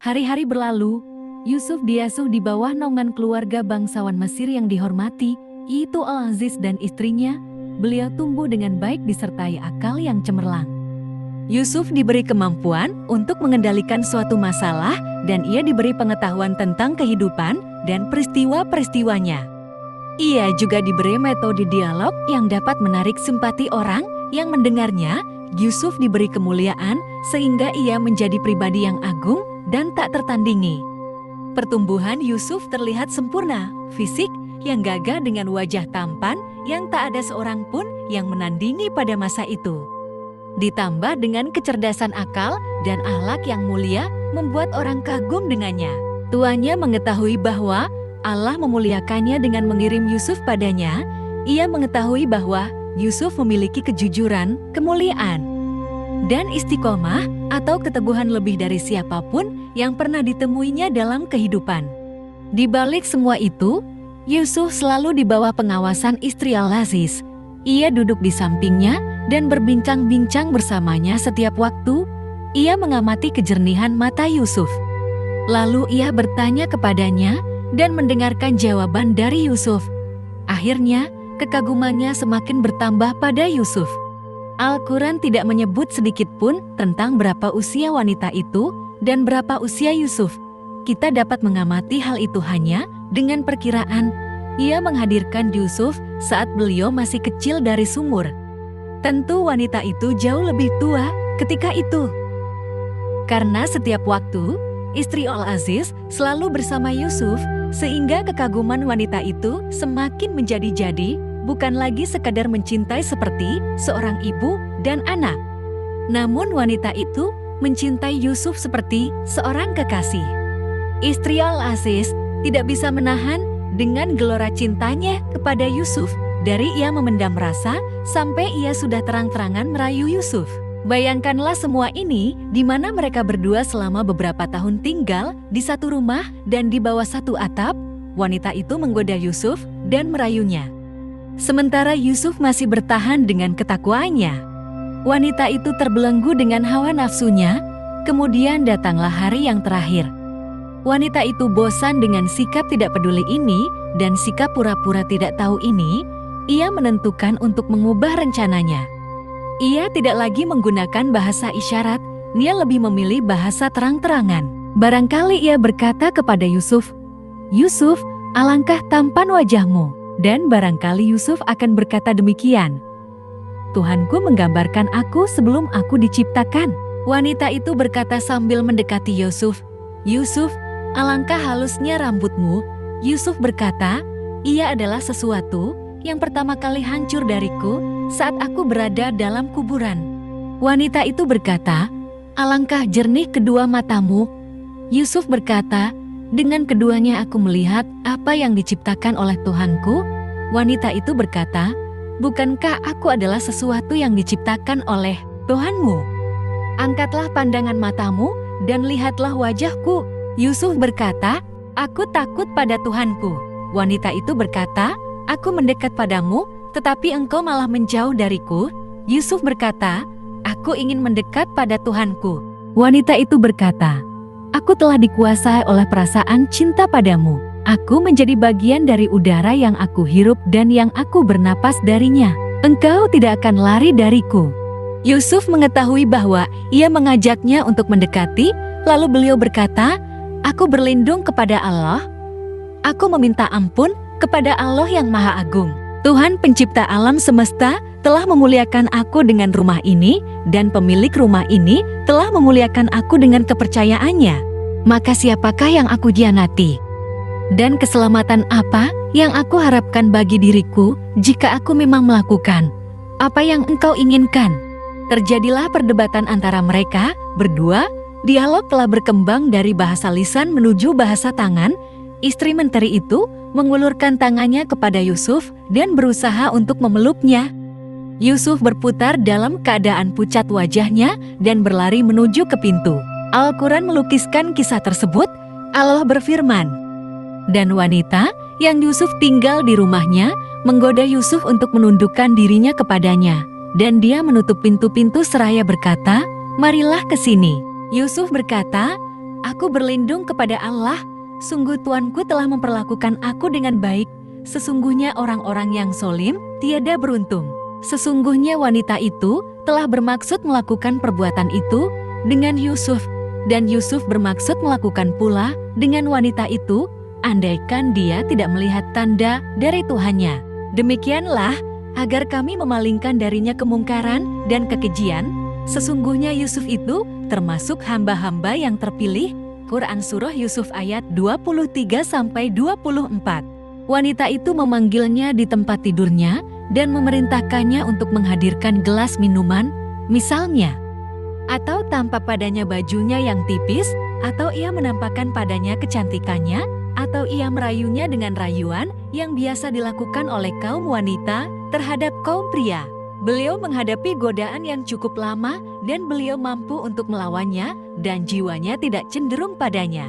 Hari-hari berlalu, Yusuf diasuh di bawah naungan keluarga bangsawan Mesir yang dihormati, yaitu Al-Aziz dan istrinya. Beliau tumbuh dengan baik disertai akal yang cemerlang. Yusuf diberi kemampuan untuk mengendalikan suatu masalah dan ia diberi pengetahuan tentang kehidupan dan peristiwa-peristiwanya. Ia juga diberi metode dialog yang dapat menarik simpati orang yang mendengarnya. Yusuf diberi kemuliaan sehingga ia menjadi pribadi yang agung dan tak tertandingi. Pertumbuhan Yusuf terlihat sempurna, fisik yang gagah dengan wajah tampan yang tak ada seorang pun yang menandingi pada masa itu. Ditambah dengan kecerdasan akal dan akhlak yang mulia membuat orang kagum dengannya. Tuannya mengetahui bahwa Allah memuliakannya dengan mengirim Yusuf padanya. Ia mengetahui bahwa Yusuf memiliki kejujuran, kemuliaan, dan istiqomah atau keteguhan lebih dari siapapun yang pernah ditemuinya dalam kehidupan. Di balik semua itu, Yusuf selalu di bawah pengawasan istri Al-Aziz. Ia duduk di sampingnya dan berbincang-bincang bersamanya setiap waktu. Ia mengamati kejernihan mata Yusuf. Lalu ia bertanya kepadanya dan mendengarkan jawaban dari Yusuf. Akhirnya, kekagumannya semakin bertambah pada Yusuf. Al-Quran tidak menyebut sedikit pun tentang berapa usia wanita itu dan berapa usia Yusuf. Kita dapat mengamati hal itu hanya dengan perkiraan. Ia menghadirkan Yusuf saat beliau masih kecil dari sumur. Tentu wanita itu jauh lebih tua ketika itu. Karena setiap waktu, istri Al-Aziz selalu bersama Yusuf, sehingga kekaguman wanita itu semakin menjadi-jadi. Bukan lagi sekadar mencintai seperti seorang ibu dan anak. Namun wanita itu mencintai Yusuf seperti seorang kekasih. Istri Al-Aziz tidak bisa menahan dengan gelora cintanya kepada Yusuf. Dari ia memendam rasa sampai ia sudah terang-terangan merayu Yusuf. Bayangkanlah semua ini di mana mereka berdua selama beberapa tahun tinggal di satu rumah dan di bawah satu atap. Wanita itu menggoda Yusuf dan merayunya. Sementara Yusuf masih bertahan dengan ketakwaannya. Wanita itu terbelenggu dengan hawa nafsunya. Kemudian datanglah hari yang terakhir. Wanita itu bosan dengan sikap tidak peduli ini dan sikap pura-pura tidak tahu ini. Ia menentukan untuk mengubah rencananya. Ia tidak lagi menggunakan bahasa isyarat. Dia lebih memilih bahasa terang-terangan. Barangkali ia berkata kepada Yusuf, "Yusuf, alangkah tampan wajahmu." Dan barangkali Yusuf akan berkata demikian, "Tuhanku menggambarkan aku sebelum aku diciptakan." Wanita itu berkata sambil mendekati Yusuf, "Yusuf, alangkah halusnya rambutmu." Yusuf berkata, "Ia adalah sesuatu yang pertama kali hancur dariku saat aku berada dalam kuburan." Wanita itu berkata, "Alangkah jernih kedua matamu." Yusuf berkata, "Dengan keduanya aku melihat apa yang diciptakan oleh Tuhanku." Wanita itu berkata, "Bukankah aku adalah sesuatu yang diciptakan oleh Tuhanmu? Angkatlah pandangan matamu dan lihatlah wajahku." Yusuf berkata, "Aku takut pada Tuhanku." Wanita itu berkata, "Aku mendekat padamu, tetapi engkau malah menjauh dariku." Yusuf berkata, "Aku ingin mendekat pada Tuhanku." Wanita itu berkata, "Aku telah dikuasai oleh perasaan cinta padamu. Aku menjadi bagian dari udara yang aku hirup dan yang aku bernapas darinya. Engkau tidak akan lari dariku." Yusuf mengetahui bahwa ia mengajaknya untuk mendekati, lalu beliau berkata, "Aku berlindung kepada Allah. Aku meminta ampun kepada Allah yang Maha Agung. Tuhan pencipta alam semesta telah memuliakan aku dengan rumah ini, dan pemilik rumah ini telah memuliakan aku dengan kepercayaannya. Maka siapakah yang aku hianati? Dan keselamatan apa yang aku harapkan bagi diriku jika aku memang melakukan apa yang engkau inginkan?" Terjadilah perdebatan antara mereka berdua. Dialog telah berkembang dari bahasa lisan menuju bahasa tangan. Istri menteri itu mengulurkan tangannya kepada Yusuf dan berusaha untuk memeluknya. Yusuf berputar dalam keadaan pucat wajahnya dan berlari menuju ke pintu. Al-Quran melukiskan kisah tersebut. Allah berfirman, "Dan wanita yang Yusuf tinggal di rumahnya menggoda Yusuf untuk menundukkan dirinya kepadanya. Dan dia menutup pintu-pintu seraya berkata, 'Marilah ke sini.' Yusuf berkata, Aku berlindung kepada Allah, sungguh tuanku telah memperlakukan aku dengan baik. Sesungguhnya orang-orang yang solim tiada beruntung. Sesungguhnya wanita itu telah bermaksud melakukan perbuatan itu dengan Yusuf, dan Yusuf bermaksud melakukan pula dengan wanita itu, andaikan dia tidak melihat tanda dari Tuhannya. Demikianlah, agar kami memalingkan darinya kemungkaran dan kekejian. Sesungguhnya Yusuf itu termasuk hamba-hamba yang terpilih. Quran Surah Yusuf ayat 23-24. Wanita itu memanggilnya di tempat tidurnya dan memerintahkannya untuk menghadirkan gelas minuman, misalnya. Atau tampak padanya bajunya yang tipis, atau ia menampakkan padanya kecantikannya, atau ia merayunya dengan rayuan yang biasa dilakukan oleh kaum wanita terhadap kaum pria. Beliau menghadapi godaan yang cukup lama dan beliau mampu untuk melawannya dan jiwanya tidak cenderung padanya.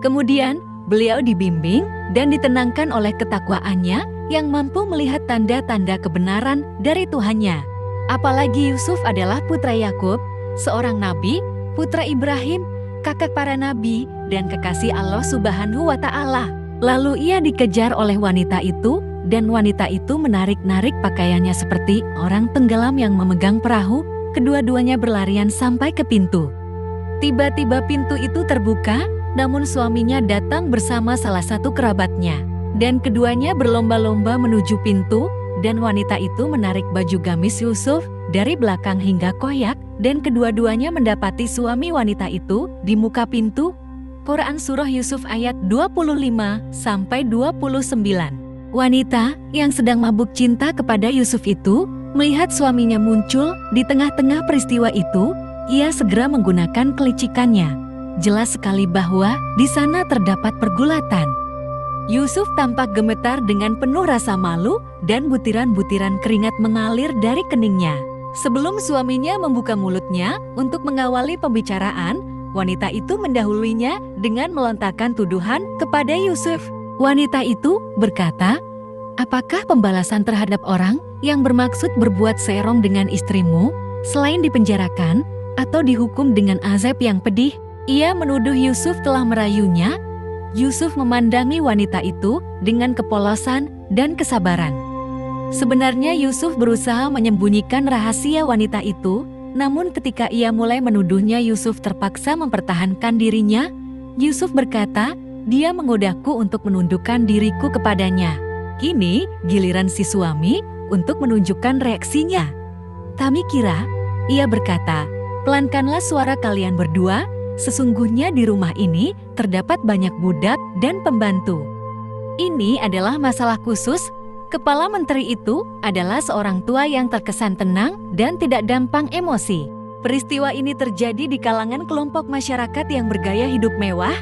Kemudian, beliau dibimbing dan ditenangkan oleh ketakwaannya yang mampu melihat tanda-tanda kebenaran dari Tuhannya. Apalagi Yusuf adalah putra Yakub, seorang nabi, putra Ibrahim, kakak para nabi, dan kekasih Allah Subhanahu wa Ta'ala. Lalu ia dikejar oleh wanita itu, dan wanita itu menarik-narik pakaiannya seperti orang tenggelam yang memegang perahu. Kedua-duanya berlarian sampai ke pintu. Tiba-tiba pintu itu terbuka, namun suaminya datang bersama salah satu kerabatnya. Dan keduanya berlomba-lomba menuju pintu, dan wanita itu menarik baju gamis Yusuf dari belakang hingga koyak, dan kedua-duanya mendapati suami wanita itu di muka pintu. Quran Surah Yusuf ayat 25-29. Wanita yang sedang mabuk cinta kepada Yusuf itu melihat suaminya muncul di tengah-tengah peristiwa itu. Ia segera menggunakan kelicikannya. Jelas sekali bahwa di sana terdapat pergulatan. Yusuf tampak gemetar dengan penuh rasa malu dan butiran-butiran keringat mengalir dari keningnya. Sebelum suaminya membuka mulutnya untuk mengawali pembicaraan, wanita itu mendahuluinya dengan melontarkan tuduhan kepada Yusuf. Wanita itu berkata, "Apakah pembalasan terhadap orang yang bermaksud berbuat serong dengan istrimu selain dipenjarakan atau dihukum dengan azab yang pedih?" Ia menuduh Yusuf telah merayunya. Yusuf memandangi wanita itu dengan kepolosan dan kesabaran. Sebenarnya Yusuf berusaha menyembunyikan rahasia wanita itu, namun ketika ia mulai menuduhnya, Yusuf terpaksa mempertahankan dirinya. Yusuf berkata, "Dia menggodahku untuk menundukkan diriku kepadanya." Kini giliran si suami untuk menunjukkan reaksinya. "Kami kira," ia berkata, "pelankanlah suara kalian berdua. Sesungguhnya di rumah ini terdapat banyak budak dan pembantu." Ini adalah masalah khusus. Kepala menteri itu adalah seorang tua yang terkesan tenang dan tidak gampang emosi. Peristiwa ini terjadi di kalangan kelompok masyarakat yang bergaya hidup mewah,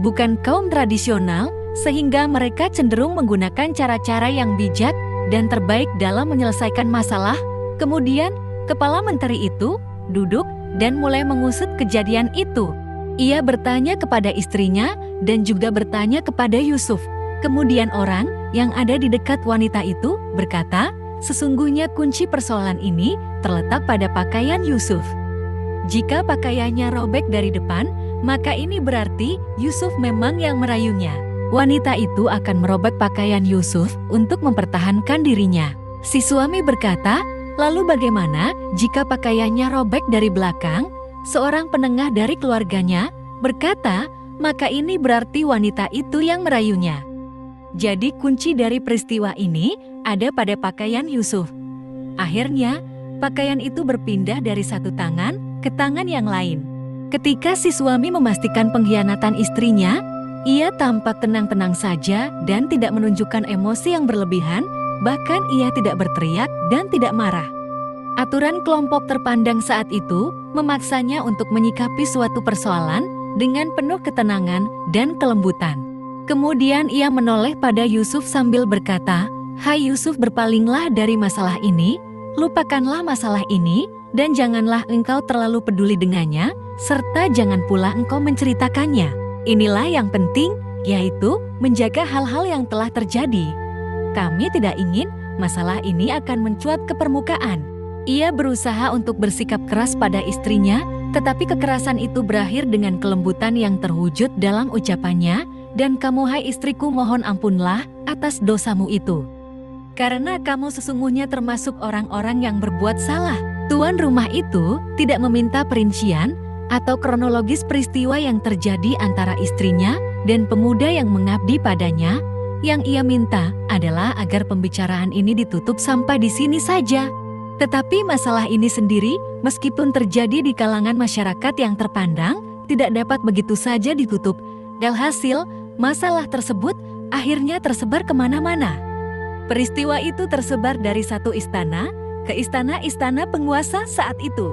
bukan kaum tradisional, sehingga mereka cenderung menggunakan cara-cara yang bijak dan terbaik dalam menyelesaikan masalah. Kemudian, kepala menteri itu duduk dan mulai mengusut kejadian itu. Ia bertanya kepada istrinya dan juga bertanya kepada Yusuf. Kemudian orang yang ada di dekat wanita itu berkata, "Sesungguhnya kunci persoalan ini terletak pada pakaian Yusuf. Jika pakaiannya robek dari depan, maka ini berarti Yusuf memang yang merayunya." Wanita itu akan merobek pakaian Yusuf untuk mempertahankan dirinya. Si suami berkata, "Lalu bagaimana jika pakaiannya robek dari belakang?" Seorang penengah dari keluarganya berkata, "Maka ini berarti wanita itu yang merayunya." Jadi kunci dari peristiwa ini ada pada pakaian Yusuf. Akhirnya, pakaian itu berpindah dari satu tangan ke tangan yang lain. Ketika si suami memastikan pengkhianatan istrinya, ia tampak tenang-tenang saja dan tidak menunjukkan emosi yang berlebihan, bahkan ia tidak berteriak dan tidak marah. Aturan kelompok terpandang saat itu memaksanya untuk menyikapi suatu persoalan dengan penuh ketenangan dan kelembutan. Kemudian ia menoleh pada Yusuf sambil berkata, "Hai Yusuf, berpalinglah dari masalah ini, lupakanlah masalah ini, dan janganlah engkau terlalu peduli dengannya, serta jangan pula engkau menceritakannya. Inilah yang penting, yaitu menjaga hal-hal yang telah terjadi. Kami tidak ingin masalah ini akan mencuat ke permukaan." Ia berusaha untuk bersikap keras pada istrinya, Tetapi kekerasan itu berakhir dengan kelembutan yang terwujud dalam ucapannya, "Dan kamu hai istriku mohon ampunlah atas dosamu itu. Karena kamu sesungguhnya termasuk orang-orang yang berbuat salah." Tuan rumah itu tidak meminta perincian atau kronologis peristiwa yang terjadi antara istrinya dan pemuda yang mengabdi padanya. Yang ia minta adalah agar pembicaraan ini ditutup sampai di sini saja. Tetapi masalah ini sendiri, meskipun terjadi di kalangan masyarakat yang terpandang, tidak dapat begitu saja ditutup. Alhasil, masalah tersebut akhirnya tersebar kemana-mana. Peristiwa itu tersebar dari satu istana ke istana-istana penguasa saat itu.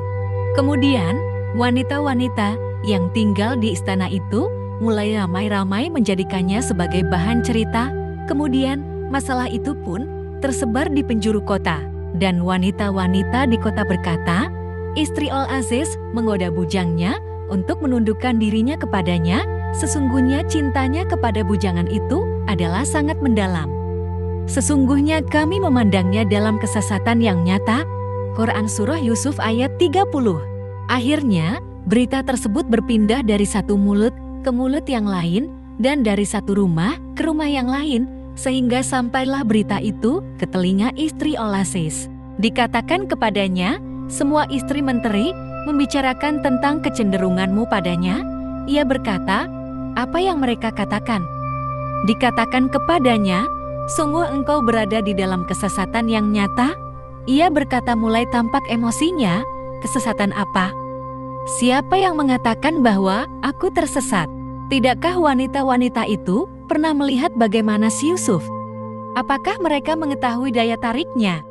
Kemudian, wanita-wanita yang tinggal di istana itu mulai ramai-ramai menjadikannya sebagai bahan cerita. Kemudian, masalah itu pun tersebar di penjuru kota. Dan wanita-wanita di kota berkata, istri Al-Aziz menggoda bujangnya untuk menundukkan dirinya kepadanya. Sesungguhnya cintanya kepada bujangan itu adalah sangat mendalam. Sesungguhnya kami memandangnya dalam kesesatan yang nyata. Quran Surah Yusuf ayat 30. Akhirnya, berita tersebut berpindah dari satu mulut ke mulut yang lain, dan dari satu rumah ke rumah yang lain, sehingga sampailah berita itu ke telinga istri Al-Aziz. Dikatakan kepadanya, semua istri menteri membicarakan tentang kecenderunganmu padanya. Ia berkata, apa yang mereka katakan? Dikatakan kepadanya, sungguh engkau berada di dalam kesesatan yang nyata? Ia berkata mulai tampak emosinya, kesesatan apa? Siapa yang mengatakan bahwa aku tersesat? Tidakkah wanita-wanita itu pernah melihat bagaimana si Yusuf? Apakah mereka mengetahui daya tariknya?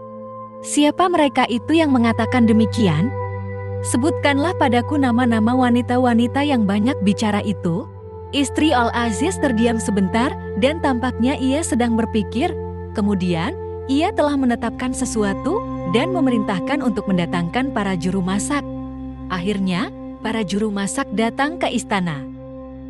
Siapa mereka itu yang mengatakan demikian? Sebutkanlah padaku nama-nama wanita-wanita yang banyak bicara itu. Istri Al-Aziz terdiam sebentar dan tampaknya ia sedang berpikir. Kemudian, ia telah menetapkan sesuatu dan memerintahkan untuk mendatangkan para juru masak. Akhirnya, para juru masak datang ke istana.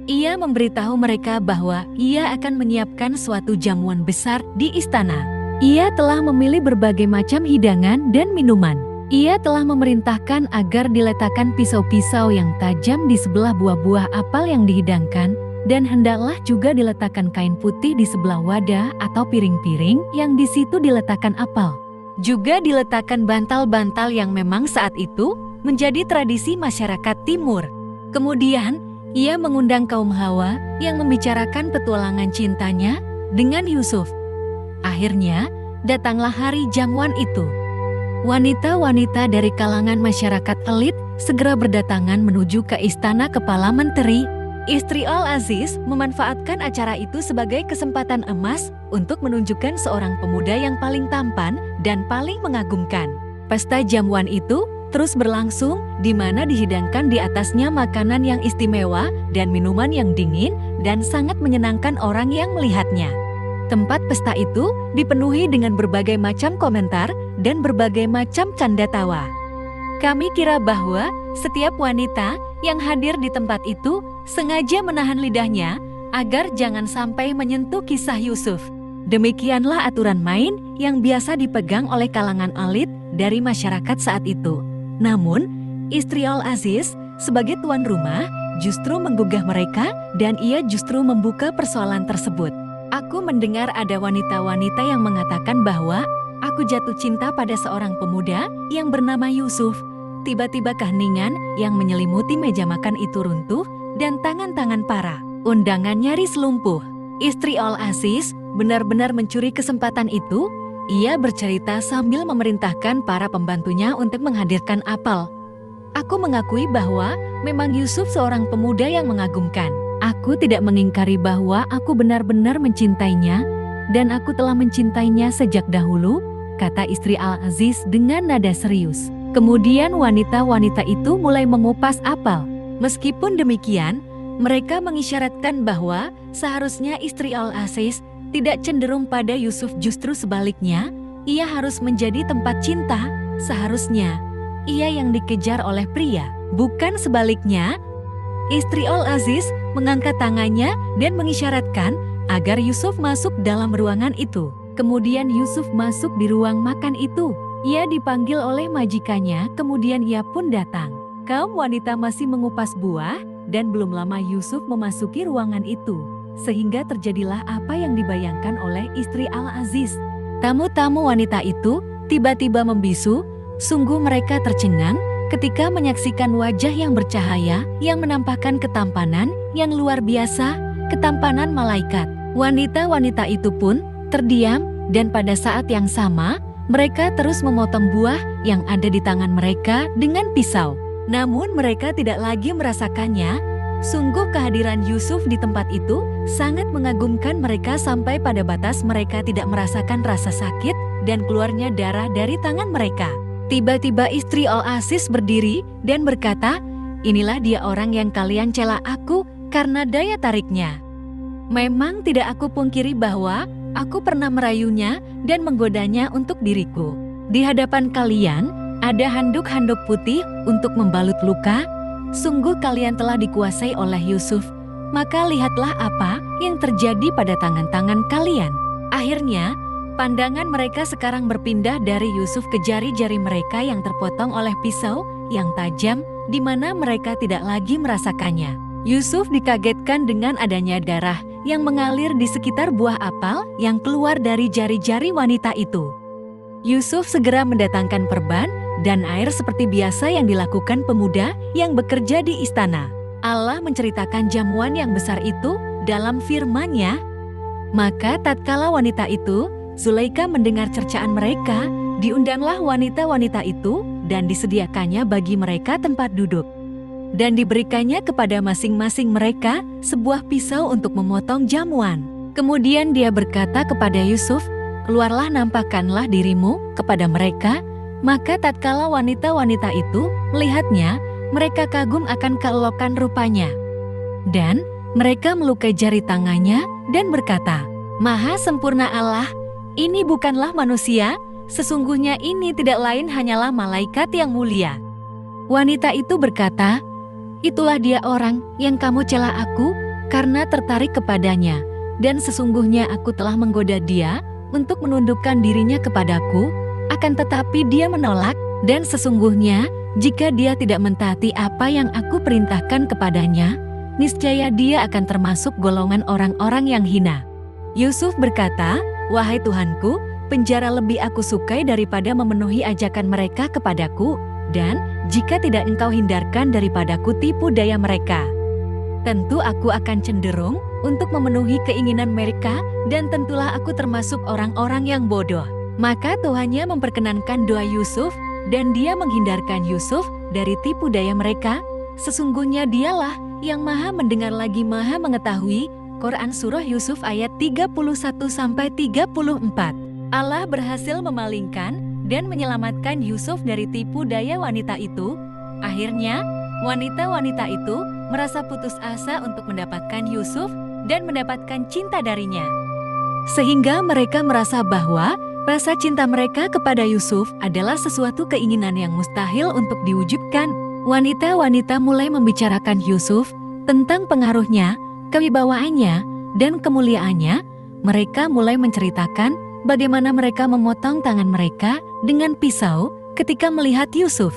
Ia memberitahu mereka bahwa ia akan menyiapkan suatu jamuan besar di istana. Ia telah memilih berbagai macam hidangan dan minuman. Ia telah memerintahkan agar diletakkan pisau-pisau yang tajam di sebelah buah-buah apel yang dihidangkan, dan hendaklah juga diletakkan kain putih di sebelah wadah atau piring-piring yang di situ diletakkan apel. Juga diletakkan bantal-bantal yang memang saat itu menjadi tradisi masyarakat timur. Kemudian, ia mengundang kaum Hawa yang membicarakan petualangan cintanya dengan Yusuf. Akhirnya, datanglah hari jamuan itu. Wanita-wanita dari kalangan masyarakat elit segera berdatangan menuju ke istana kepala menteri. Istri Al-Aziz memanfaatkan acara itu sebagai kesempatan emas untuk menunjukkan seorang pemuda yang paling tampan dan paling mengagumkan. Pesta jamuan itu terus berlangsung, di mana dihidangkan di atasnya makanan yang istimewa dan minuman yang dingin dan sangat menyenangkan orang yang melihatnya. Tempat pesta itu dipenuhi dengan berbagai macam komentar dan berbagai macam canda tawa. Kami kira bahwa setiap wanita yang hadir di tempat itu sengaja menahan lidahnya agar jangan sampai menyentuh kisah Yusuf. Demikianlah aturan main yang biasa dipegang oleh kalangan elit dari masyarakat saat itu. Namun, istri Al-Aziz sebagai tuan rumah justru menggugah mereka dan ia justru membuka persoalan tersebut. Aku mendengar ada wanita-wanita yang mengatakan bahwa aku jatuh cinta pada seorang pemuda yang bernama Yusuf. Tiba-tiba keheningan yang menyelimuti meja makan itu runtuh dan tangan-tangan para undangan nyaris lumpuh. Istri Al-Aziz benar-benar mencuri kesempatan itu. Ia bercerita sambil memerintahkan para pembantunya untuk menghadirkan apel. Aku mengakui bahwa memang Yusuf seorang pemuda yang mengagumkan. Aku tidak mengingkari bahwa aku benar-benar mencintainya, dan aku telah mencintainya sejak dahulu, kata istri Al-Aziz dengan nada serius. Kemudian wanita-wanita itu mulai mengupas apel. Meskipun demikian, mereka mengisyaratkan bahwa seharusnya istri Al-Aziz tidak cenderung pada Yusuf, justru sebaliknya, ia harus menjadi tempat cinta. Seharusnya, ia yang dikejar oleh pria, bukan sebaliknya. Istri Al-Aziz mengangkat tangannya dan mengisyaratkan agar Yusuf masuk dalam ruangan itu. Kemudian Yusuf masuk di ruang makan itu. Ia dipanggil oleh majikannya, kemudian ia pun datang. Kaum wanita masih mengupas buah dan belum lama Yusuf memasuki ruangan itu. Sehingga terjadilah apa yang dibayangkan oleh istri Al-Aziz. Tamu-tamu wanita itu tiba-tiba membisu, sungguh mereka tercengang ketika menyaksikan wajah yang bercahaya yang menampakkan ketampanan yang luar biasa, ketampanan malaikat. Wanita-wanita itu pun terdiam dan pada saat yang sama mereka terus memotong buah yang ada di tangan mereka dengan pisau. Namun mereka tidak lagi merasakannya. Sungguh kehadiran Yusuf di tempat itu sangat mengagumkan mereka sampai pada batas mereka tidak merasakan rasa sakit dan keluarnya darah dari tangan mereka. Tiba-tiba istri Al-Aziz berdiri dan berkata, "Inilah dia orang yang kalian cela aku karena daya tariknya. Memang tidak aku pungkiri bahwa aku pernah merayunya dan menggodanya untuk diriku. Di hadapan kalian ada handuk-handuk putih untuk membalut luka. Sungguh kalian telah dikuasai oleh Yusuf. Maka lihatlah apa yang terjadi pada tangan-tangan kalian." Akhirnya, pandangan mereka sekarang berpindah dari Yusuf ke jari-jari mereka yang terpotong oleh pisau yang tajam, di mana mereka tidak lagi merasakannya. Yusuf dikagetkan dengan adanya darah yang mengalir di sekitar buah apel yang keluar dari jari-jari wanita itu. Yusuf segera mendatangkan perban dan air seperti biasa yang dilakukan pemuda yang bekerja di istana. Allah menceritakan jamuan yang besar itu dalam firman-Nya. Maka tatkala wanita itu, Zulaikha mendengar cercaan mereka, diundanglah wanita-wanita itu dan disediakannya bagi mereka tempat duduk. Dan diberikannya kepada masing-masing mereka sebuah pisau untuk memotong jamuan. Kemudian dia berkata kepada Yusuf, "Keluarlah, nampakkanlah dirimu kepada mereka." Maka tatkala wanita-wanita itu melihatnya, mereka kagum akan keelokan rupanya. Dan mereka melukai jari tangannya dan berkata, "Maha sempurna Allah, ini bukanlah manusia, sesungguhnya ini tidak lain hanyalah malaikat yang mulia." Wanita itu berkata, "Itulah dia orang yang kamu cela aku karena tertarik kepadanya, dan sesungguhnya aku telah menggoda dia untuk menundukkan dirinya kepadaku, akan tetapi dia menolak, dan sesungguhnya jika dia tidak mentaati apa yang aku perintahkan kepadanya, niscaya dia akan termasuk golongan orang-orang yang hina." Yusuf berkata, "Wahai Tuhanku, penjara lebih aku sukai daripada memenuhi ajakan mereka kepadaku, dan jika tidak engkau hindarkan daripadaku tipu daya mereka, tentu aku akan cenderung untuk memenuhi keinginan mereka, dan tentulah aku termasuk orang-orang yang bodoh." Maka Tuhannya memperkenankan doa Yusuf, dan dia menghindarkan Yusuf dari tipu daya mereka. Sesungguhnya dialah yang maha mendengar lagi maha mengetahui. Quran Surah Yusuf ayat 31-34. Allah berhasil memalingkan dan menyelamatkan Yusuf dari tipu daya wanita itu. Akhirnya, wanita-wanita itu merasa putus asa untuk mendapatkan Yusuf dan mendapatkan cinta darinya. Sehingga mereka merasa bahwa rasa cinta mereka kepada Yusuf adalah sesuatu keinginan yang mustahil untuk diwujudkan. Wanita-wanita mulai membicarakan Yusuf tentang pengaruhnya, kewibawaannya, dan kemuliaannya. Mereka mulai menceritakan bagaimana mereka memotong tangan mereka dengan pisau ketika melihat Yusuf.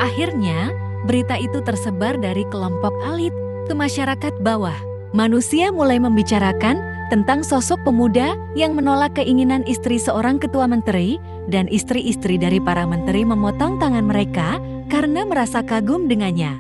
Akhirnya, berita itu tersebar dari kelompok elit ke masyarakat bawah. Manusia mulai membicarakan tentang sosok pemuda yang menolak keinginan istri seorang ketua menteri, dan istri-istri dari para menteri memotong tangan mereka karena merasa kagum dengannya.